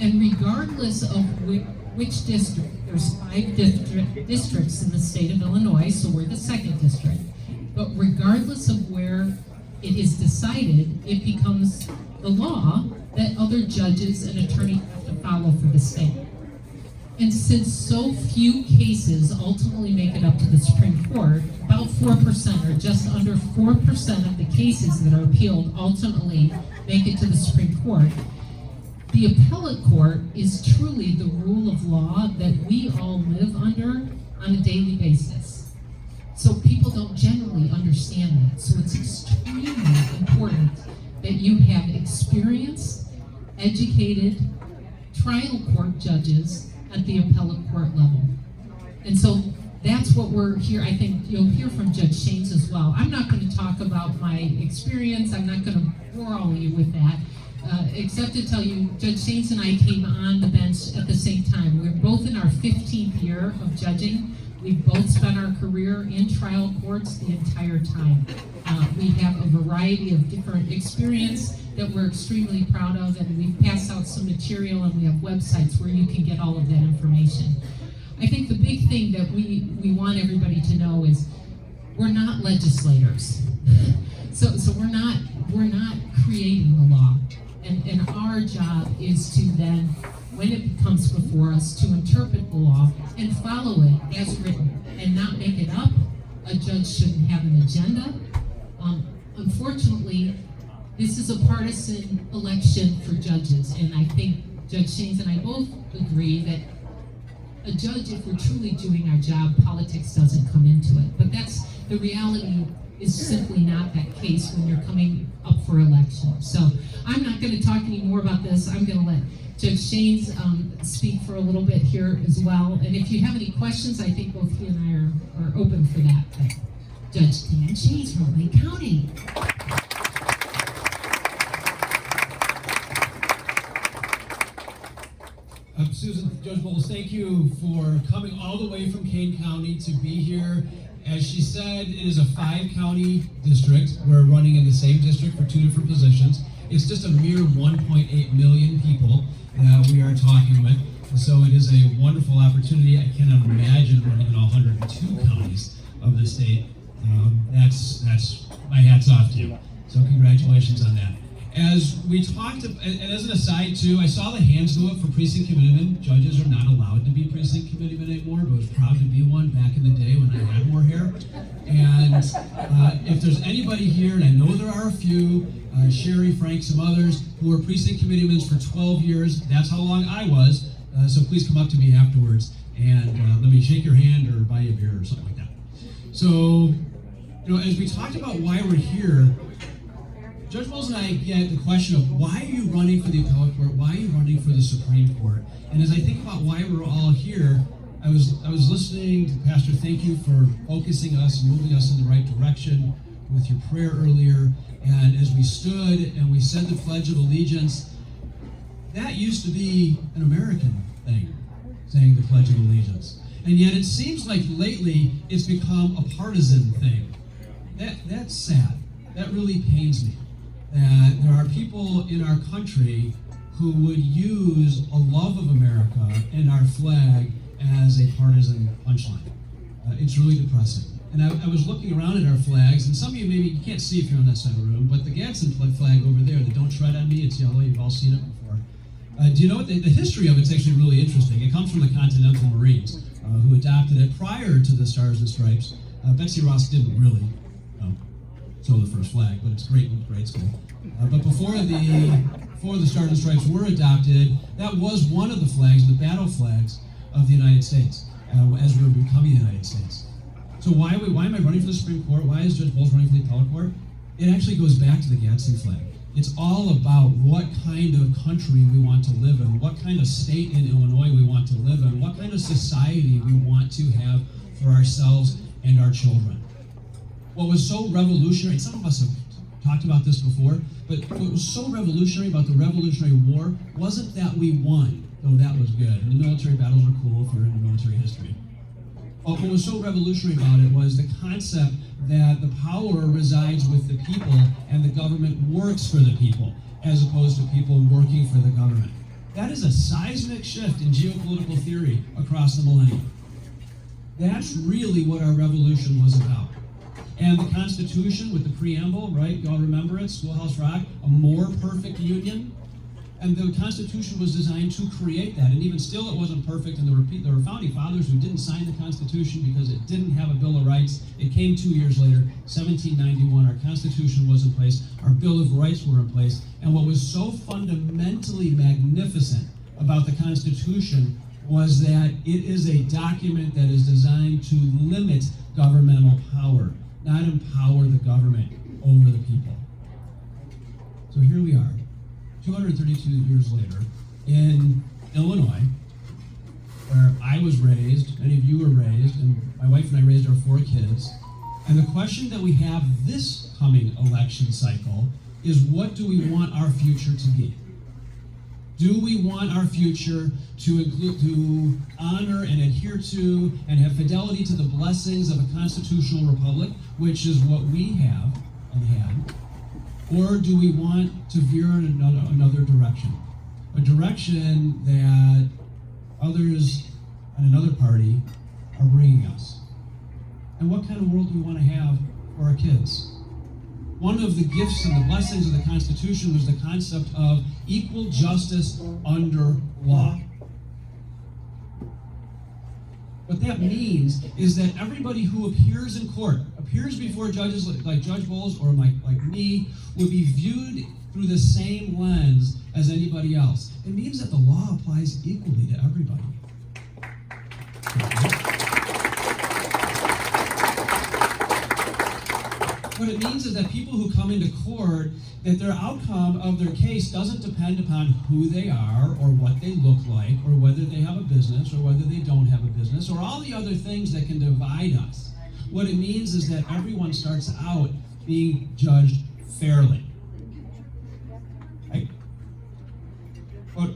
And regardless of which district, there's 5 districts in the state of Illinois, so we're the 2nd district. But regardless of where it is decided, it becomes the law that other judges and attorneys have to follow for the state. And since so few cases ultimately make it up to the Supreme Court, about 4% or just under 4% of the cases that are appealed ultimately make it to the Supreme Court, the appellate court is truly the rule of law that we all live under on a daily basis. So people don't generally understand that. So it's extremely important that you have experienced, educated trial court judges at the appellate court level. And so that's what we're here. I think you'll hear from Judge Shaines as well. I'm not going to talk about my experience. I'm not going to bore all of you with that. Except to tell you, Judge Shaines and I came on the bench at the same time. We're both in our 15th year of judging. We've both spent our career in trial courts the entire time. We have a variety of different experience that we're extremely proud of, and we've passed out some material, and we have websites where you can get all of that information. I think the big thing that we want everybody to know is we're not legislators. So we're not creating the law. And our job is to then, when it comes before us, to interpret the law and follow it as written and not make it up. A judge shouldn't have an agenda. Unfortunately, this is a partisan election for judges, and I think Judge Shaines and I both agree that a judge, if we're truly doing our job, politics doesn't come into it. But that's the reality. Is simply not that case when you're coming up for election. So I'm not going to talk any more about this. I'm going to let Judge Shaines speak for a little bit here as well. And if you have any questions, I think both he and I are open for that. But Judge Dan Shaines from Lake County. Susan, Judge Bowles, thank you for coming all the way from Kane County to be here. As she said, it is a 5-county district. We're running in the same district for 2 different positions. It's just a mere 1.8 million people that we are talking with. So it is a wonderful opportunity. I cannot imagine running in all 102 counties of the state. That's my hat's off to you. So congratulations on that. As we talked, and as an aside too, I saw the hands go up for precinct committeemen. Judges are not allowed to be precinct committeemen anymore, but I was proud to be one back in the day when I had more hair. And if there's anybody here, and I know there are a few, Sherry, Frank, some others, who were precinct committeemen for 12 years, that's how long I was, so please come up to me afterwards and let me shake your hand or buy you a beer or something like that. So, as we talked about why we're here, Judge Bowles and I get the question of why are you running for the appellate court? Why are you running for the Supreme Court? And as I think about why we're all here, I was listening to Pastor. Thank you for focusing us and moving us in the right direction with your prayer earlier. And as we stood and we said the Pledge of Allegiance, that used to be an American thing, saying the Pledge of Allegiance. And yet it seems like lately it's become a partisan thing. That's sad. That really pains me. That there are people in our country who would use a love of America and our flag as a partisan punchline. It's really depressing. And I was looking around at our flags, and some of you maybe, you can't see if you're on that side of the room, but the Gadsden flag over there, the Don't Tread on Me, it's yellow, you've all seen it before. Do you know what the history of it's actually really interesting. It comes from the Continental Marines, who adopted it prior to the Stars and Stripes. Betsy Ross didn't really sew the first flag, but it's great in grade school. But before the Stars and Stripes were adopted, that was one of the flags, the battle flags of the United States, as we were becoming the United States. So why am I running for the Supreme Court? Why is Judge Bowles running for the appellate court? It actually goes back to the Gadsden flag. It's all about what kind of country we want to live in, what kind of state in Illinois we want to live in, what kind of society we want to have for ourselves and our children. What was so revolutionary, some of us have talked about this before, but what was so revolutionary about the Revolutionary War wasn't that we won, though that was good, and the military battles were cool if you're into military history. What was so revolutionary about it was the concept that the power resides with the people and the government works for the people, as opposed to people working for the government. That is a seismic shift in geopolitical theory across the millennium. That's really what our revolution was about. And the Constitution with the preamble, right? Y'all remember it, Schoolhouse Rock, a more perfect union. And the Constitution was designed to create that. And even still, it wasn't perfect. And there were founding fathers who didn't sign the Constitution because it didn't have a Bill of Rights. It came 2 years later, 1791. Our Constitution was in place. Our Bill of Rights were in place. And what was so fundamentally magnificent about the Constitution was that it is a document that is designed to limit governmental power, not empower the government over the people. So here we are, 232 years later, in Illinois, where I was raised, many of you were raised, and my wife and I raised our 4 kids. And the question that we have this coming election cycle is, what do we want our future to be? Do we want our future to honor and adhere to and have fidelity to the blessings of a constitutional republic, which is what we have and had? Or do we want to veer in another direction? A direction that others in another party are bringing us. And what kind of world do we want to have for our kids? One of the gifts and the blessings of the Constitution was the concept of equal justice under law. What that means is that everybody who appears in court, appears before judges like Judge Bowles or like me, would be viewed through the same lens as anybody else. It means that the law applies equally to everybody. What it means is that people who come into court, that their outcome of their case doesn't depend upon who they are or what they look like or whether they have a business or whether they don't have a business or all the other things that can divide us. What it means is that everyone starts out being judged fairly. Right? But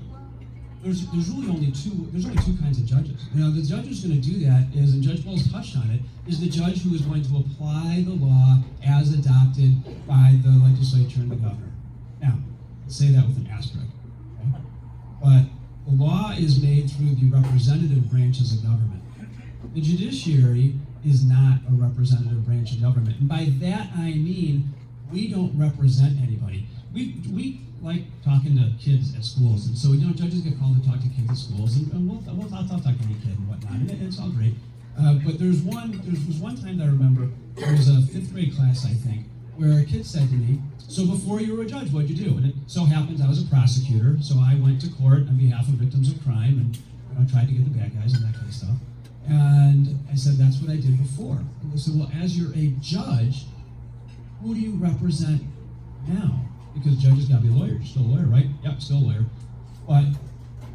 there's really only two kinds of judges. Now, the judge who's going to do that is, and Judge Bowles touched on it, is the judge who is going to apply the law as adopted by the legislature and the governor. Now, let's say that with an asterisk. Okay? But the law is made through the representative branches of government. The judiciary is not a representative branch of government. And by that I mean, we don't represent anybody. We like talking to kids at schools, and so judges get called to talk to kids at schools, and I'll talk to any kid and whatnot, and it's all great. But there was one time that I remember. There was a 5th grade class, I think, where a kid said to me, "So before you were a judge, what'd you do?" And it so happens I was a prosecutor, so I went to court on behalf of victims of crime and tried to get the bad guys and that kind of stuff. And I said, "That's what I did before." And they said, "Well, as you're a judge, who do you represent now?" Because judges got to be lawyers. You're still a lawyer, right? Yep, still a lawyer. But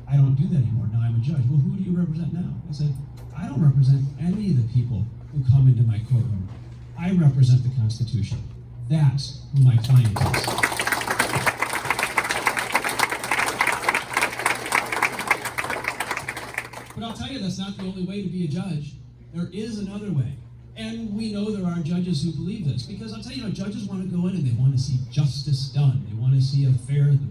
I don't do that anymore. Now I'm a judge. Well, who do you represent now? I said, I don't represent any of the people who come into my courtroom. I represent the Constitution. That's who my client is. But I'll tell you, that's not the only way to be a judge. There is another way. And we know there are judges who believe this, because I'll tell you, judges want to go in and they want to see justice done. They want to see the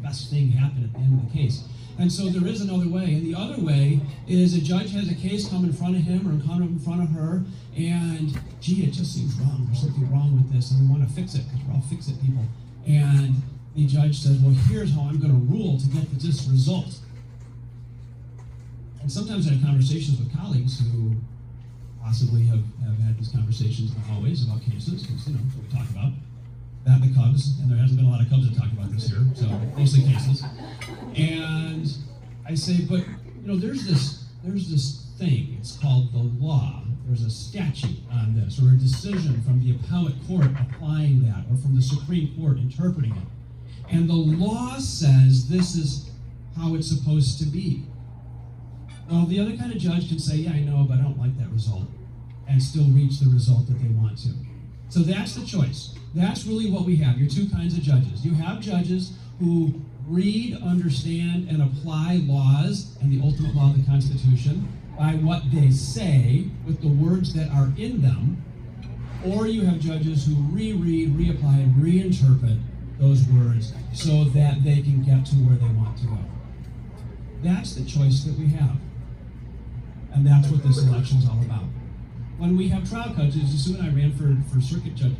best thing happen at the end of the case. And so there is another way. And the other way is a judge has a case come in front of him or come in front of her, and gee, it just seems wrong. There's something wrong with this, and we want to fix it because we're all fix-it people. And the judge says, well, here's how I'm going to rule to get this result. And sometimes I have conversations with colleagues who possibly have had these conversations in the hallways about cases, because, what we talk about. That and the Cubs, and there hasn't been a lot of Cubs to talk about this year, so mostly cases. And I say, but, there's this thing, it's called the law. There's a statute on this, or a decision from the appellate court applying that, or from the Supreme Court interpreting it. And the law says this is how it's supposed to be. Well, the other kind of judge can say, yeah, I know, but I don't like that result, and still reach the result that they want to. So that's the choice. That's really what we have. Your two kinds of judges. You have judges who read, understand, and apply laws and the ultimate law of the Constitution by what they say with the words that are in them, or you have judges who reread, reapply, and reinterpret those words so that they can get to where they want to go. That's the choice that we have. And that's what this election's all about. When we have trial judges, Sue and I ran for circuit judge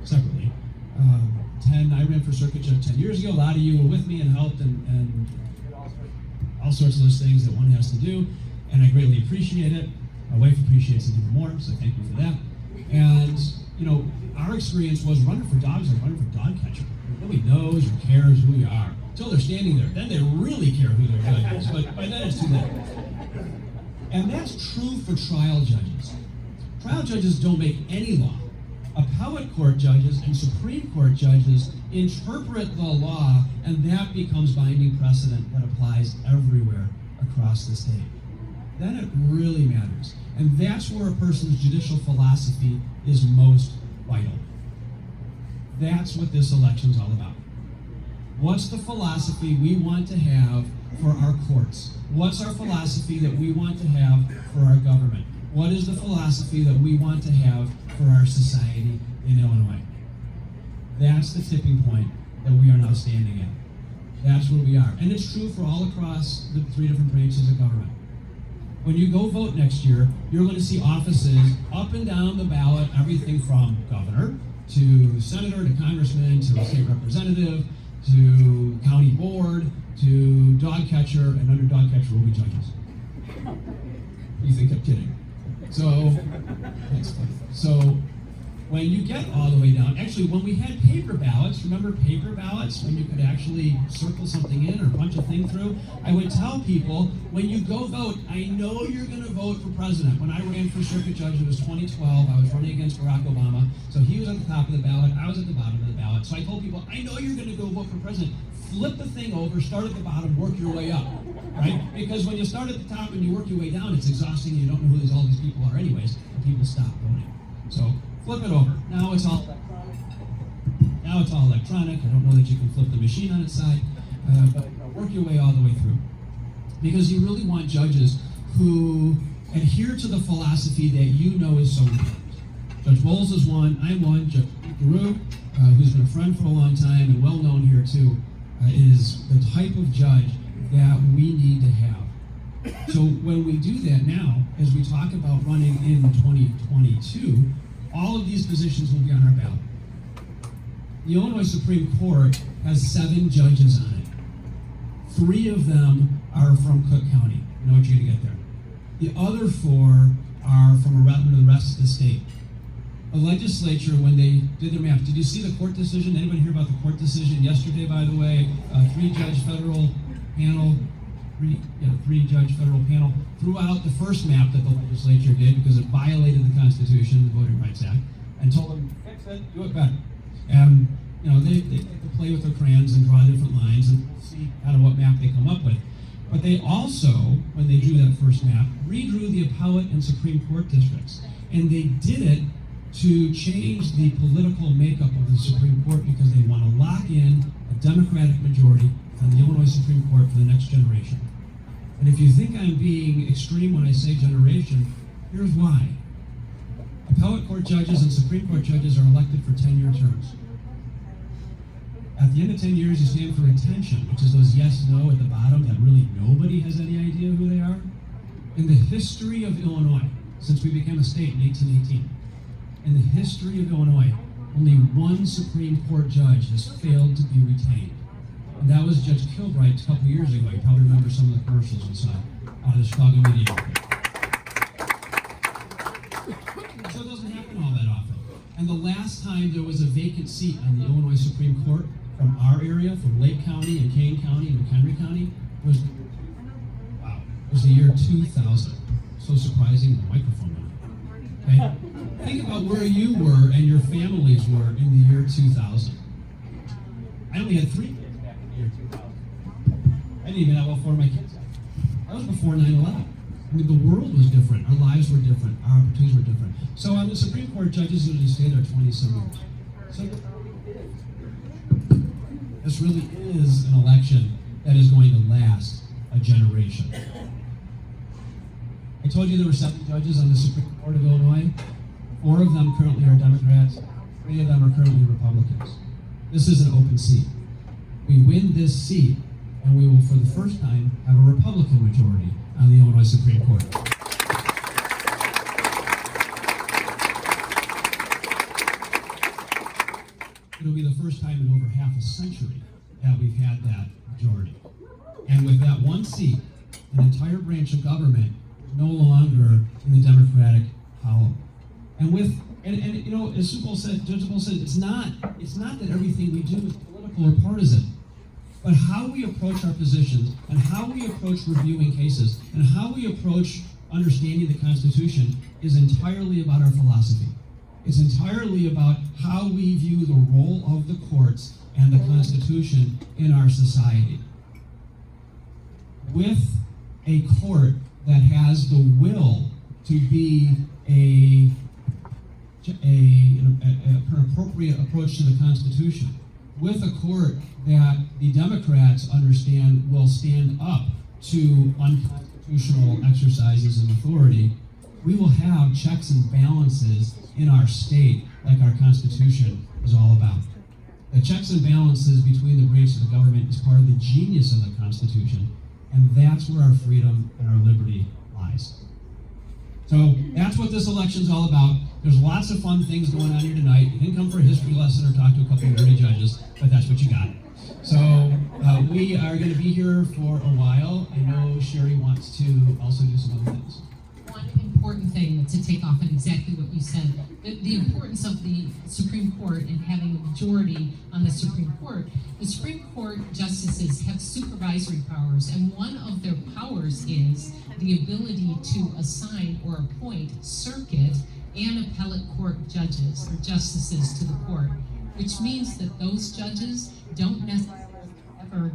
separately. I ran for circuit judge 10 years ago. A lot of you were with me and helped and all sorts of those things that one has to do. And I greatly appreciate it. My wife appreciates it even more, so thank you for that. And, you know, our experience was running for dogs like running for dog catcher. Nobody knows or cares who you are until they're standing there. Then they really care who their judge is, but by then it's too late. And that's true for trial judges. Trial judges don't make any law. Appellate court judges and Supreme Court judges interpret the law, and that becomes binding precedent that applies everywhere across the state. Then it really matters. And that's where a person's judicial philosophy is most vital. That's what this election's all about. What's the philosophy we want to have for our courts? What's our philosophy that we want to have for our government? What is the philosophy that we want to have for our society in Illinois? That's the tipping point that we are now standing at. That's where we are. And it's true for all across the three different branches of government. When you go vote next year, you're going to see offices up and down the ballot, everything from governor to senator to congressman to a state representative to county board to dog catcher, and under dog catcher will be judges. You think I'm kidding? So when you get all the way down, actually when we had paper ballots, remember paper ballots when you could actually circle something in or punch a thing through? I would tell people, when you go vote, I know you're going to vote for president. When I ran for circuit judge, it was 2012, I was running against Barack Obama, so he was at the top of the ballot, I was at the bottom of the ballot. So I told people, I know you're going to go vote for president. Flip the thing over, start at the bottom, work your way up, right? Because when you start at the top and you work your way down, it's exhausting, you don't know who all these people are anyways, and people stop voting. So flip it over. Now it's all electronic. I don't know that you can flip the machine on its side, but work your way all the way through. Because you really want judges who adhere to the philosophy that you know is so important. Judge Bowles is one, I'm one, Judge Guru, who's been a friend for a long time and well known here too, is the type of judge that we need to have. So when we do that now, as we talk about running in 2022, all of these positions will be on our ballot. The Illinois Supreme Court has 7 judges on it. 3 of them are from Cook County. You know what you're gonna get there. The other 4 are from the rest of the state. The legislature, when they did their map, did you see the court decision? Anybody hear about the court decision yesterday, by the way? 3-judge federal panel, 3-judge federal panel threw out the first map that the legislature did because it violated the Constitution, the Voting Rights Act, and told them, fix it, do it better. And you know, they play with their crayons and draw different lines, and we'll see kind of what map they come up with. But they also, when they drew that first map, redrew the appellate and Supreme Court districts. And they did it to change the political makeup of the Supreme Court because they want to lock in a Democratic majority on the Illinois Supreme Court for the next generation. And if you think I'm being extreme when I say generation, here's why. Appellate court judges and Supreme Court judges are elected for 10-year terms. At the end of 10 years, you stand for retention, which is those yes, no at the bottom that really nobody has any idea who they are. In the history of Illinois, since we became a state in 1818, in the history of Illinois, only 1 Supreme Court judge has failed to be retained. And that was Judge Kilbright a couple years ago. You probably remember some of the commercials we saw out of the Chicago media. So it doesn't happen all that often. And the last time there was a vacant seat on the Illinois Supreme Court from our area, from Lake County and Kane County and McHenry County, was the year 2000. So surprising, the microphone went off. Okay? Think about where you were and your families were in the year 2000. I only had 3 kids back in the year 2000. I didn't even have all 4 of my kids. That was before 9/11. I mean, the world was different. Our lives were different. Our opportunities were different. So the Supreme Court judges usually stay there 20-some years. So this really is an election that is going to last a generation. I told you there were 7 judges on the Supreme Court of Illinois. 4 of them currently are Democrats. 3 of them are currently Republicans. This is an open seat. We win this seat, and we will, for the first time, have a Republican majority on the Illinois Supreme Court. It'll be the first time in over half a century that we've had that majority. And with that one seat, an entire branch of government is no longer in the Democratic column. And you know, as Judge Bull said, it's not that everything we do is political or partisan, but how we approach our positions and how we approach reviewing cases and how we approach understanding the Constitution is entirely about our philosophy. It's entirely about how we view the role of the courts and the Constitution in our society. With a court that has the will to be an appropriate approach to the Constitution, with a court that the Democrats understand will stand up to unconstitutional exercises of authority, we will have checks and balances in our state like our Constitution is all about. The checks and balances between the branches of the government is part of the genius of the Constitution, and that's where our freedom and our liberty lies. So that's what this election's all about. There's lots of fun things going on here tonight. You didn't come for a history lesson or talk to a couple of nerdy judges, but that's what you got. So we are going to be here for a while. I know Sherry wants to also do some other things. One important thing to take off on exactly what you said, the importance of the Supreme Court and having a majority on the Supreme Court. The Supreme Court justices have supervisory powers, and one of their powers is the ability to assign or appoint circuit and appellate court judges or justices to the court, which means that those judges don't necessarily ever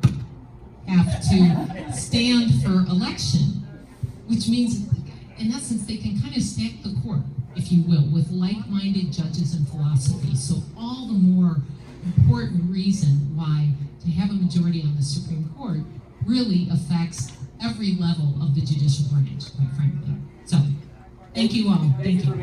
have to stand for election, which means, in essence, they can kind of stack the court, if you will, with like-minded judges and philosophy. So all the more important reason why to have a majority on the Supreme Court really affects every level of the judicial branch, quite frankly. So, thank you all. Thank you.